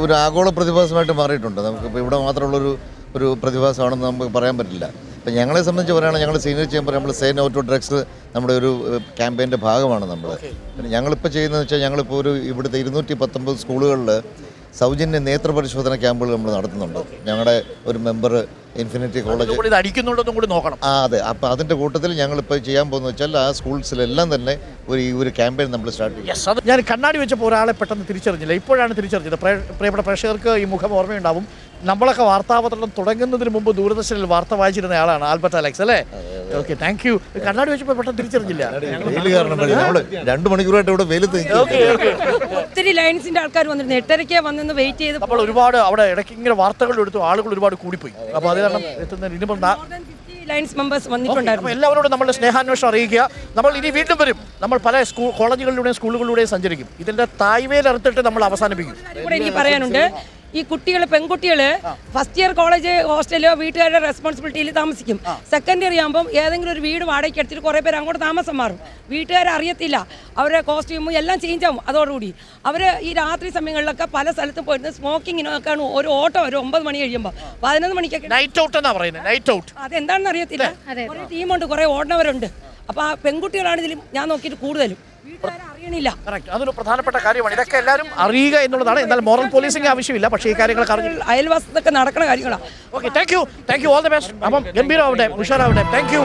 ഒരു ആഗോള പ്രതിഭാസമായിട്ട് മാറിയിട്ടുണ്ട്. നമുക്കിപ്പോൾ ഇവിടെ മാത്രമുള്ളൊരു പ്രതിഭാസമാണെന്ന് നമുക്ക് പറയാൻ പറ്റില്ല. ഇപ്പം ഞങ്ങളെ സംബന്ധിച്ച് പറയുകയാണെങ്കിൽ ഞങ്ങൾ സീനിയർ ചേംബർ നമ്മൾ സേ നോ ടു ഡ്രഗ്സ് നമ്മുടെ ഒരു ക്യാമ്പയിൻ്റെ ഭാഗമാണ് നമ്മൾ. പിന്നെ ഞങ്ങളിപ്പോൾ ചെയ്യുന്നതെന്ന് വെച്ചാൽ ഞങ്ങളിപ്പോൾ ഇവിടുത്തെ 219 സ്കൂളുകളിൽ സൗജന്യ നേത്ര പരിശോധന ക്യാമ്പുകൾ നമ്മൾ നടത്തുന്നുണ്ട്. ഞങ്ങളുടെ ഒരു മെമ്പർ ഇൻഫിനിറ്റി കോളേജ് അടിക്കുന്നുണ്ടെന്നും കൂടി നോക്കണം. അതെ. അപ്പോൾ അതിൻ്റെ കൂട്ടത്തിൽ ഞങ്ങളിപ്പോൾ ചെയ്യാൻ പോകുന്നത് വെച്ചാൽ ആ സ്കൂൾസിലെല്ലാം തന്നെ ഒരു ക്യാമ്പയിൻ നമ്മൾ സ്റ്റാർട്ട് ചെയ്യും. ഞാൻ കണ്ണാടി വെച്ചപ്പോൾ ഒരാളെ പെട്ടെന്ന് തിരിച്ചറിഞ്ഞില്ല, ഇപ്പോഴാണ് തിരിച്ചറിഞ്ഞത്. പ്രിയപ്പെട്ട പ്രേക്ഷകർക്ക് ഈ മുഖം ഓർമ്മയുണ്ടാവും. നമ്മളൊക്കെ വാർത്താപത്രം തുടങ്ങുന്നതിന് മുമ്പ് ദൂരദർശനിൽ വാർത്ത വായിച്ചിരുന്ന ആളാണ് ആൽബർട്ട് അലക്സ് അല്ലേ? Okay, thank you. കണ്ണാടി വെച്ചപ്പോൾ പെട്ടെന്ന് തിരിച്ചറിഞ്ഞില്ല. നമ്മൾ 2 മണിക്കൂറായിട്ട് ഇവിടെ വെയിലത്ത് ഒത്തിരി ലൈൻസിന്റെ ആൾക്കാർ വന്നിരുന്നു. 8:30 വന്ന് വെയിറ്റ് ചെയ്ത് അപ്പോൾ ഒരുപാട് അവിടെ ഇടയ്ക്ക് ഇങ്ങനെ വാർത്തകൾ എടുത്തു, ആളുകൾ ഒരുപാട് കൂടിപ്പോയി. അപ്പോൾ അത് കാരണം എത്തുന്നതിന് ഇനിയിപ്പം ലൈൻസ് മെമ്പേഴ്സ് വന്നിട്ടുണ്ടായിരുന്നു. എല്ലാവരോടും നമ്മുടെ സ്നേഹാന്വേഷണം അറിയിക്കുക. നമ്മൾ ഇനി വീണ്ടും വരും. നമ്മൾ പല കോളേജുകളിലൂടെയും സ്കൂളുകളിലൂടെയും സഞ്ചരിക്കും. ഇതിന്റെ തായ്വേലറുത്തിട്ട് നമ്മൾ അവസാനിപ്പിക്കും. എനിക്ക് പറയാനുണ്ട്, ഈ പെൺകുട്ടികൾ ഫസ്റ്റ് ഇയർ കോളേജ് ഹോസ്റ്റലോ വീട്ടുകാരുടെ റെസ്പോൺസിബിലിറ്റിയിൽ താമസിക്കും. സെക്കൻഡ് ഇയർ ആകുമ്പോൾ ഏതെങ്കിലും ഒരു വീട് വാടകയ്ക്ക് എടുത്തിട്ട് കുറേ പേര് അങ്ങോട്ട് താമസം മാറും. വീട്ടുകാരെ അറിയത്തില്ല, അവരുടെ കോസ്റ്റ്യൂമും എല്ലാം ചേഞ്ച് ആവും. അതോടുകൂടി അവർ ഈ രാത്രി സമയങ്ങളിലൊക്കെ പല സ്ഥലത്തും പോയിട്ട് സ്മോക്കിങ്ങിനൊക്കെ ഒരു ഓട്ടോ ഒരു 9 മണി കഴിയുമ്പോൾ 11 മണിക്കൊക്കെ നൈറ്റ് ഔട്ട് എന്നാ പറയുന്നത്. നൈറ്റ് ഔട്ട് അതെന്താണെന്ന് അറിയത്തില്ല. കുറേ ടീമുണ്ട്, കുറേ ഓടുന്നവരുണ്ട്. അപ്പോൾ ആ പെൺകുട്ടികളാണ് ഇതിൽ ഞാൻ നോക്കിയിട്ട് കൂടുതലും അറിയണില്ല. അതൊരു പ്രധാനപ്പെട്ട കാര്യമാണ്. ഇതൊക്കെ എല്ലാവരും അറിയുക എന്നുള്ളതാണ്. എന്നാൽ മോറൽ പോലീസിംഗ് ആവശ്യമില്ല, പക്ഷേ ഈ കാര്യങ്ങളൊക്കെ അയൽവാസത്തൊക്കെ നടക്കുന്ന കാര്യങ്ങളാണ്. Okay, thank you, all the best. അപ്പം ഗംഭീരമാവട്ടെ, ഉഷാറാവട്ടെ. Thank you.